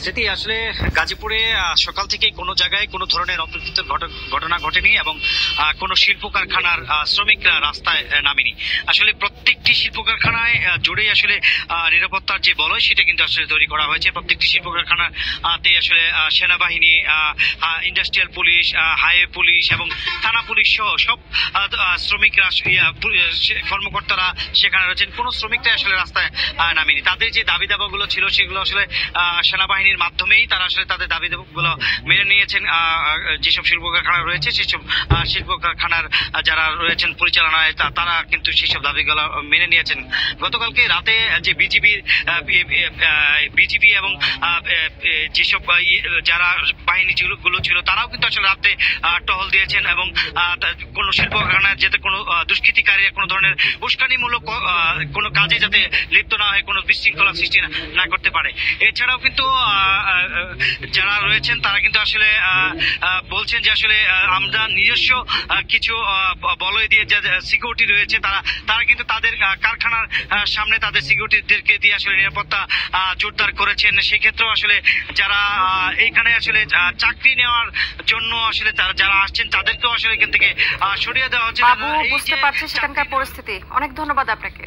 স্মৃতি আসলে গাজীপুরে সকাল থেকে কোনো জায়গায় কোনো ধরনের অপ্রীতিকর ঘটনা ঘটেনি এবং কোনো শিল্প কারখানার শ্রমিকরা রাস্তায় নামেনি। আসলে প্রত্যেকটি শিল্প কারখানায় জুড়েই আসলে নিরাপত্তার যে বলয় সেটা কিন্তু আসলে তৈরি করা হয়েছে। প্রত্যেকটি শিল্প কারখানাতে আসলে সেনাবাহিনী, ইন্ডাস্ট্রিয়াল পুলিশ, হাইওয়ে পুলিশ এবং থানা পুলিশ সহ সব শ্রমিকরা, কর্মকর্তারা সেখানে রয়েছেন। কোনো শ্রমিকরাই আসলে রাস্তায় নামেনি। তাদের যে দাবি দাবাগুলো ছিল সেগুলো আসলে সেনাবাহিনীর মাধ্যমেই তারা আসলে তাদের দাবি দাবাগুলো মেনে নিয়েছেন। যেসব শিল্প কারখানা রয়েছে সেসব শিল্প কারখানার যারা রয়েছেন পরিচালনায় তারা কিন্তু সেসব দাবিগুলো মেনে নিয়েছেন। গতকালকে রাতে যে বিজিবি এবং যেসব যারা বাহিনীগুলো ছিল তারাও কিন্তু আসলে রাতে টহল দিয়েছেন এবং কোনো শিল্প কারখানায় যাতে কোনো দুষ্কৃতিকারী কোনো ধরনের উস্কানিমূলক কোনো কাজে যাতে লিপ্ত না হয়, কোনো বিশৃঙ্খলা সৃষ্টি না করতে পারে। এছাড়াও কিন্তু যারা রয়েছেন তারা কিন্তু আসলে বলছেন যে আসলে আমরা নিজস্ব কিছু বলয় দিয়ে যে সিকিউরিটি রয়েছে তারা কিন্তু তাদের কারখানার সামনে তাদের সিকিউরিটিদেরকে দিয়ে আসলে নিরাপত্তা জোরদার করেছেন। সেক্ষেত্রেও আসলে যারা এইখানে আসলে চাকরি নেওয়ার জন্য আসলে যারা আসছেন তাদেরকেও আসলে এখান থেকে সরিয়ে দেওয়া হচ্ছে। বুঝতে পারছি সেখানকার পরিস্থিতি। অনেক ধন্যবাদ আপনাকে।